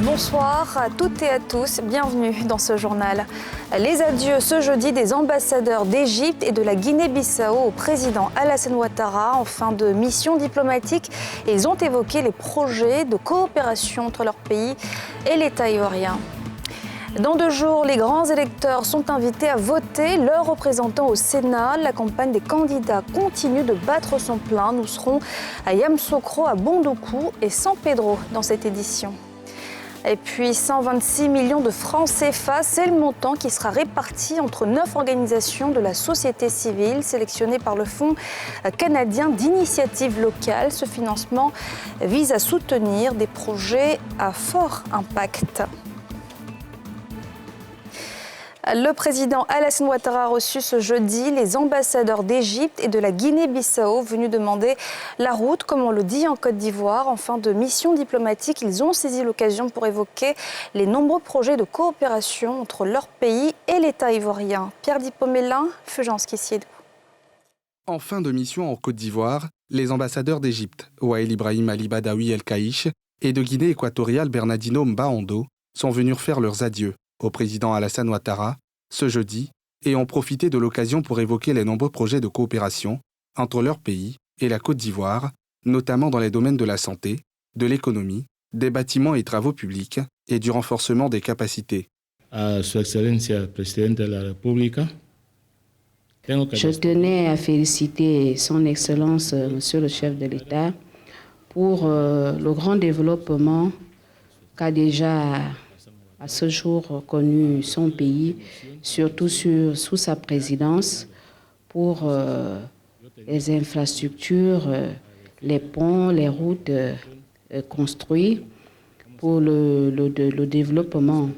Bonsoir à toutes et à tous, bienvenue dans ce journal. Les adieux ce jeudi des ambassadeurs d'Égypte et de la Guinée-Bissau au président Alassane Ouattara en fin de mission diplomatique. Ils ont évoqué les projets de coopération entre leur pays et l'État ivoirien. Dans 2 jours, les grands électeurs sont invités à voter leurs représentants au Sénat. La campagne des candidats continue de battre son plein. Nous serons à Yamoussoukro, à Bondoukou et San Pedro dans cette édition. Et puis 126 millions de francs CFA, c'est le montant qui sera réparti entre 9 organisations de la société civile sélectionnées par le Fonds canadien d'initiative locale. Ce financement vise à soutenir des projets à fort impact. Le président Alassane Ouattara a reçu ce jeudi les ambassadeurs d'Égypte et de la Guinée-Bissau venus demander la route, comme on le dit en Côte d'Ivoire. En fin de mission diplomatique, ils ont saisi l'occasion pour évoquer les nombreux projets de coopération entre leur pays et l'État ivoirien. Pierre Dipomélin, Fulgence Kissiedou. En fin de mission en Côte d'Ivoire, les ambassadeurs d'Égypte, Wael Ibrahim Ali Badawi El Kaïch, et de Guinée équatoriale Bernardino Mbaondo, sont venus faire leurs adieux au président Alassane Ouattara ce jeudi et ont profité de l'occasion pour évoquer les nombreux projets de coopération entre leur pays et la Côte d'Ivoire, notamment dans les domaines de la santé, de l'économie, des bâtiments et travaux publics et du renforcement des capacités. A Su Excelencia Presidente de la República. Je tenais à féliciter Son Excellence, Monsieur le chef de l'État, pour le grand développement qu'a déjà à ce jour connu son pays, surtout sous sa présidence, pour les infrastructures, les ponts, les routes construits, pour le développement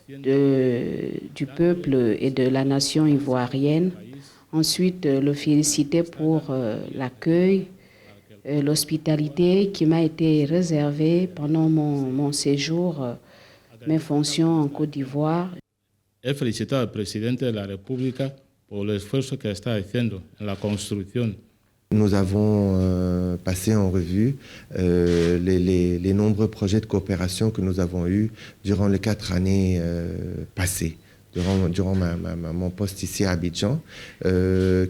du peuple et de la nation ivoirienne. Ensuite, le féliciter pour l'accueil, l'hospitalité qui m'a été réservée pendant mon séjour, mes fonctions en Côte d'Ivoire. He felicitado al presidente de la República por el esfuerzo que está haciendo en la construcción. Nous avons passé en revue les nombreux projets de coopération que nous avons eus durant les 4 années passées, durant mon poste ici à Abidjan,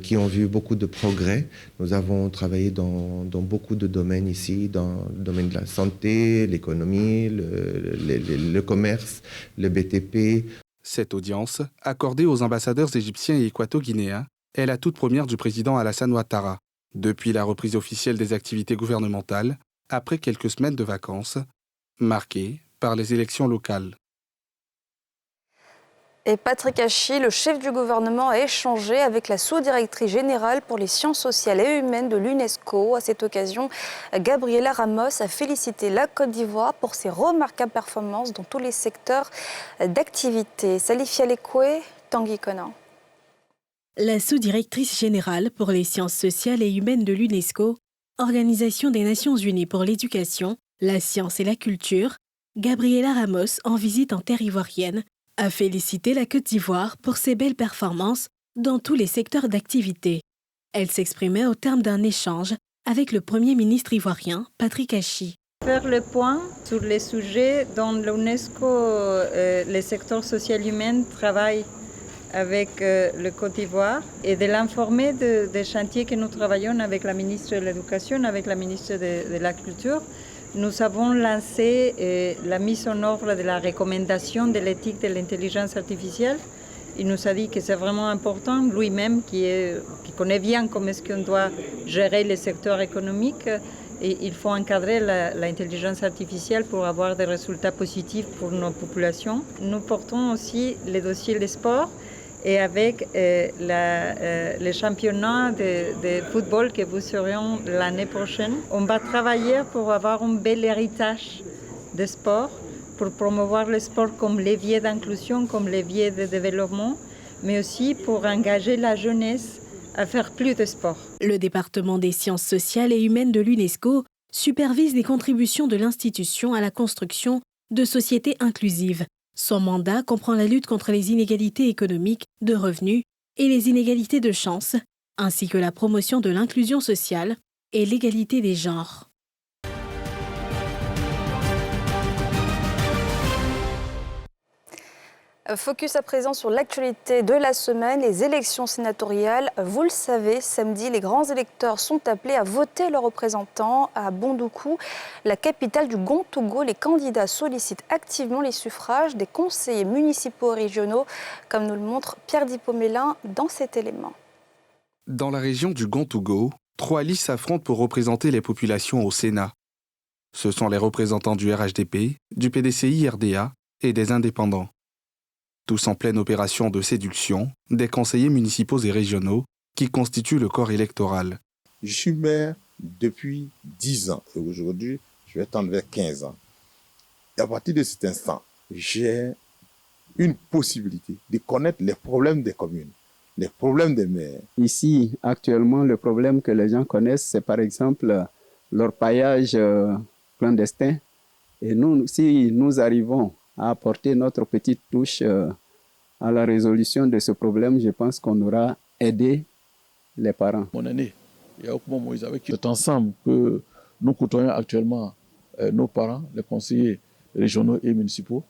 qui ont vu beaucoup de progrès. Nous avons travaillé dans beaucoup de domaines ici, dans le domaine de la santé, l'économie, le commerce, le BTP. Cette audience, accordée aux ambassadeurs égyptiens et équato-guinéens, est la toute première du président Alassane Ouattara, depuis la reprise officielle des activités gouvernementales, après quelques semaines de vacances, marquées par les élections locales. Et Patrick Hachi, le chef du gouvernement, a échangé avec la sous-directrice générale pour les sciences sociales et humaines de l'UNESCO. À cette occasion, Gabriela Ramos a félicité la Côte d'Ivoire pour ses remarquables performances dans tous les secteurs d'activité. Salifia Lekwe, Tanguy Conan. La sous-directrice générale pour les sciences sociales et humaines de l'UNESCO, Organisation des Nations Unies pour l'éducation, la science et la culture, Gabriela Ramos, en visite en terre ivoirienne, a félicité la Côte d'Ivoire pour ses belles performances dans tous les secteurs d'activité. Elle s'exprimait au terme d'un échange avec le Premier ministre ivoirien, Patrick Hachi. Faire le point sur les sujets dont l'UNESCO, les secteurs sociaux et humains travaillent avec le Côte d'Ivoire et de l'informer des chantiers que nous travaillons avec la ministre de l'Éducation, avec la ministre de la Culture. Nous avons lancé la mise en œuvre de la recommandation de l'éthique de l'intelligence artificielle. Il nous a dit que c'est vraiment important, lui-même qui connaît bien comment est-ce qu'on doit gérer les secteurs économiques. Et il faut encadrer l'intelligence artificielle pour avoir des résultats positifs pour nos populations. Nous portons aussi les dossiers des sports et avec les championnats de football que vous serons l'année prochaine. On va travailler pour avoir un bel héritage de sport, pour promouvoir le sport comme levier d'inclusion, comme levier de développement, mais aussi pour engager la jeunesse à faire plus de sport. Le département des sciences sociales et humaines de l'UNESCO supervise les contributions de l'institution à la construction de société inclusive. Son mandat comprend la lutte contre les inégalités économiques, de revenus et les inégalités de chance, ainsi que la promotion de l'inclusion sociale et l'égalité des genres. Focus à présent sur l'actualité de la semaine, les élections sénatoriales. Vous le savez, samedi, les grands électeurs sont appelés à voter leurs représentants à Bondoukou, la capitale du Gon-Togo. Les candidats sollicitent activement les suffrages des conseillers municipaux et régionaux, comme nous le montre Pierre Dipomélin dans cet élément. Dans la région du Gon-Togo, 3 listes s'affrontent pour représenter les populations au Sénat. Ce sont les représentants du RHDP, du PDCI-RDA et des indépendants. Tous en pleine opération de séduction des conseillers municipaux et régionaux qui constituent le corps électoral. Je suis maire depuis 10 ans et aujourd'hui, je vais tendre vers 15 ans. Et à partir de cet instant, j'ai une possibilité de connaître les problèmes des communes, les problèmes des maires. Ici, actuellement, le problème que les gens connaissent, c'est par exemple leur paillage clandestin. Et nous, si nous arrivons à apporter notre petite touche à la résolution de ce problème, je pense qu'on aura aidé les parents. Mon année, c'est ensemble que nous côtoyons actuellement nos parents, les conseillers régionaux et municipaux,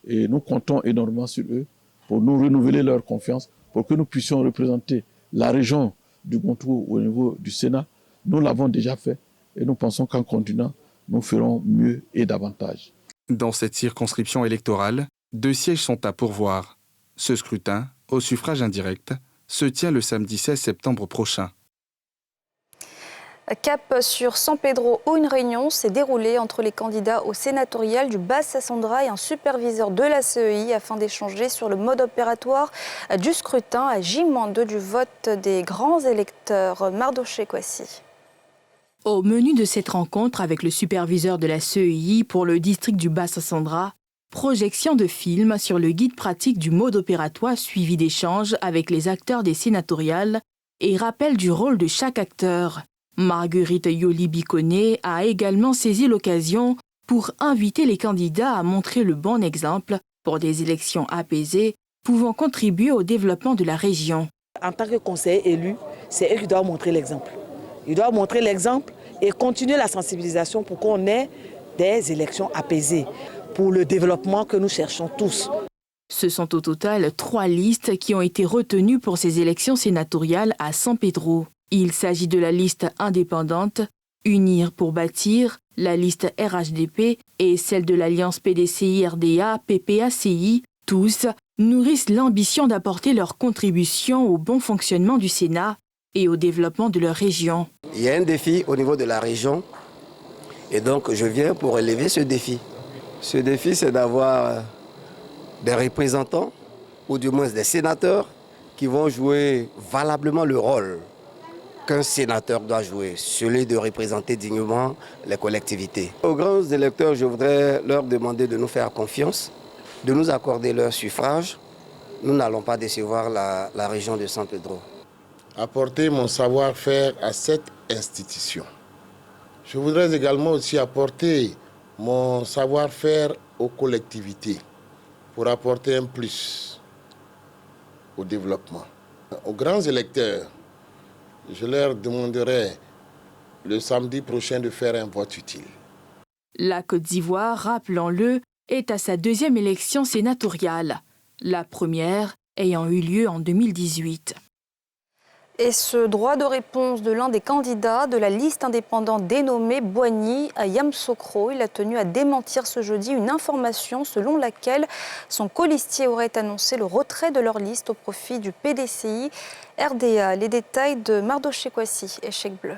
et nous comptons énormément sur eux pour nous renouveler leur confiance, pour que nous puissions représenter la région du Gon-Togo au niveau du Sénat. Nous l'avons déjà fait et nous pensons qu'en continuant, nous ferons mieux et davantage. Dans cette circonscription électorale, 2 sièges sont à pourvoir. Ce scrutin, au suffrage indirect, se tient le samedi 16 septembre prochain. Cap sur San Pedro où une réunion s'est déroulée entre les candidats au sénatorial du Bas-Sassandra et un superviseur de la CEI afin d'échanger sur le mode opératoire du scrutin à J-2 du vote des grands électeurs. Mardoché Kwasi. Au menu de cette rencontre avec le superviseur de la CEI pour le district du Bas-Sassandra, projection de films sur le guide pratique du mode opératoire suivi d'échanges avec les acteurs des sénatoriales et rappel du rôle de chaque acteur. Marguerite Yoli-Bikoné a également saisi l'occasion pour inviter les candidats à montrer le bon exemple pour des élections apaisées pouvant contribuer au développement de la région. En tant que conseiller élu, c'est eux qui doivent montrer l'exemple. Ils doivent montrer l'exemple et continuer la sensibilisation pour qu'on ait des élections apaisées, pour le développement que nous cherchons tous. Ce sont au total 3 listes qui ont été retenues pour ces élections sénatoriales à San Pedro. Il s'agit de la liste indépendante, Unir pour bâtir, la liste RHDP et celle de l'Alliance PDCI-RDA-PPACI. Tous nourrissent l'ambition d'apporter leur contribution au bon fonctionnement du Sénat et au développement de leur région. Il y a un défi au niveau de la région et donc je viens pour relever ce défi. Ce défi, c'est d'avoir des représentants ou du moins des sénateurs qui vont jouer valablement le rôle qu'un sénateur doit jouer, celui de représenter dignement les collectivités. Aux grands électeurs, je voudrais leur demander de nous faire confiance, de nous accorder leur suffrage. Nous n'allons pas décevoir la région de San Pedro. Apporter mon savoir-faire à cette institution. Je voudrais également aussi apporter mon savoir-faire aux collectivités pour apporter un plus au développement. Aux grands électeurs, je leur demanderai le samedi prochain de faire un vote utile. La Côte d'Ivoire, rappelons-le, est à sa 2e élection sénatoriale, la première ayant eu lieu en 2018. Et ce droit de réponse de l'un des candidats de la liste indépendante dénommée Boigny à Yamoussoukro, il a tenu à démentir ce jeudi une information selon laquelle son colistier aurait annoncé le retrait de leur liste au profit du PDCI RDA. Les détails de Mardoché Kwasi, Échec Bleu.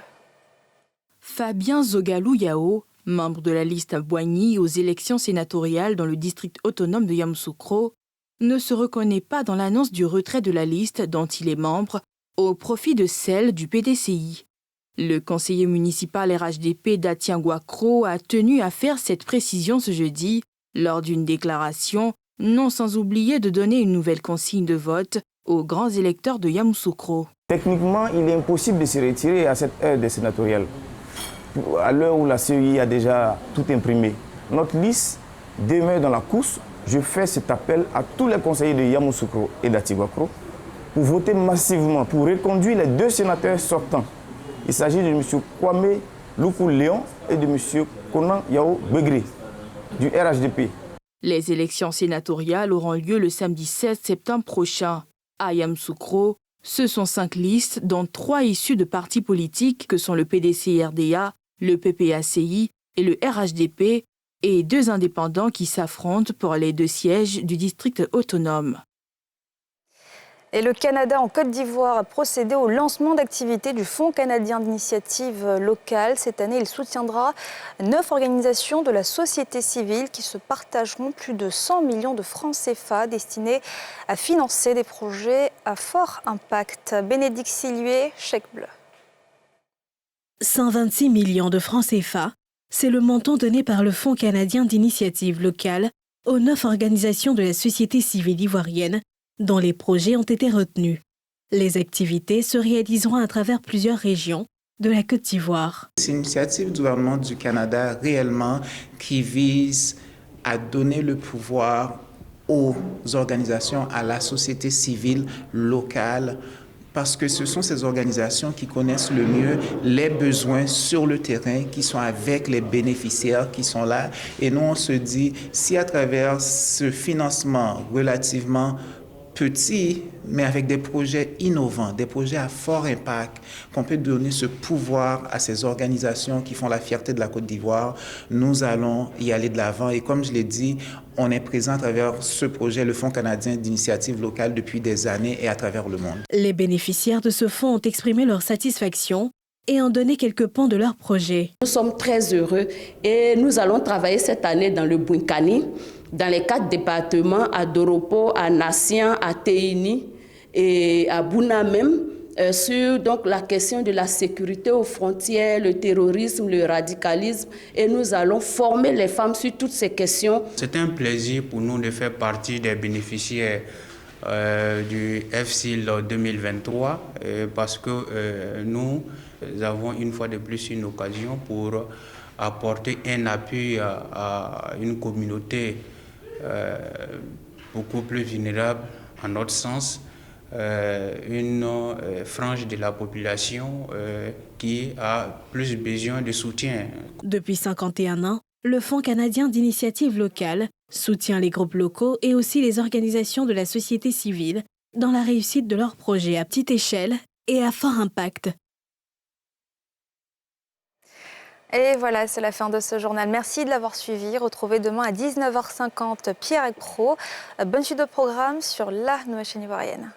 Fabien Zogalou Yao, membre de la liste Boigny aux élections sénatoriales dans le district autonome de Yamoussoukro, ne se reconnaît pas dans l'annonce du retrait de la liste dont il est membre au profit de celle du PDCI. Le conseiller municipal RHDP d'Atiangouakro a tenu à faire cette précision ce jeudi lors d'une déclaration, non sans oublier de donner une nouvelle consigne de vote aux grands électeurs de Yamoussoukro. Techniquement, il est impossible de se retirer à cette heure des sénatoriales, à l'heure où la CEI a déjà tout imprimé. Notre liste demeure dans la course, je fais cet appel à tous les conseillers de Yamoussoukro et d'Atiguakro pour voter massivement, pour reconduire les 2 sénateurs sortants. Il s'agit de M. Kwame Loukou Léon et de M. Konan Yao Begré, du RHDP. Les élections sénatoriales auront lieu le samedi 16 septembre prochain. À Yamoussoukro, ce sont 5 listes, dont 3 issues de partis politiques que sont le PDC-RDA, le PPACI et le RHDP, et 2 indépendants qui s'affrontent pour les 2 sièges du district autonome. Et le Canada en Côte d'Ivoire a procédé au lancement d'activités du Fonds canadien d'initiative locale. Cette année, il soutiendra 9 organisations de la société civile qui se partageront plus de 100 millions de francs CFA destinés à financer des projets à fort impact. Bénédicte Silué, Chèque Bleu. 126 millions de francs CFA, c'est le montant donné par le Fonds canadien d'initiative locale aux 9 organisations de la société civile ivoirienne dont les projets ont été retenus. Les activités se réaliseront à travers plusieurs régions de la Côte d'Ivoire. C'est une initiative du gouvernement du Canada réellement qui vise à donner le pouvoir aux organisations, à la société civile locale, parce que ce sont ces organisations qui connaissent le mieux les besoins sur le terrain, qui sont avec les bénéficiaires qui sont là. Et nous, on se dit, si à travers ce financement relativement petit, mais avec des projets innovants, des projets à fort impact, qu'on peut donner ce pouvoir à ces organisations qui font la fierté de la Côte d'Ivoire, nous allons y aller de l'avant. Et comme je l'ai dit, on est présent à travers ce projet, le Fonds canadien d'initiative locale, depuis des années et à travers le monde. Les bénéficiaires de ce fonds ont exprimé leur satisfaction et ont donné quelques pans de leur projet. Nous sommes très heureux et nous allons travailler cette année dans le Bouinkani, dans les 4 départements, à Doropo, à Nassian, à Téini et à Bouna même, sur donc, la question de la sécurité aux frontières, le terrorisme, le radicalisme. Et nous allons former les femmes sur toutes ces questions. C'est un plaisir pour nous de faire partie des bénéficiaires du FCIL 2023 parce que nous avons une fois de plus une occasion pour apporter un appui à une communauté beaucoup plus vulnérable en notre sens, une frange de la population qui a plus besoin de soutien. Depuis 51 ans, le Fonds canadien d'initiative locale soutient les groupes locaux et aussi les organisations de la société civile dans la réussite de leurs projets à petite échelle et à fort impact. Et voilà, c'est la fin de ce journal. Merci de l'avoir suivi. Retrouvez demain à 19h50 Pierre Pro. Bonne suite de programme sur la nouvelle chaîne ivoirienne.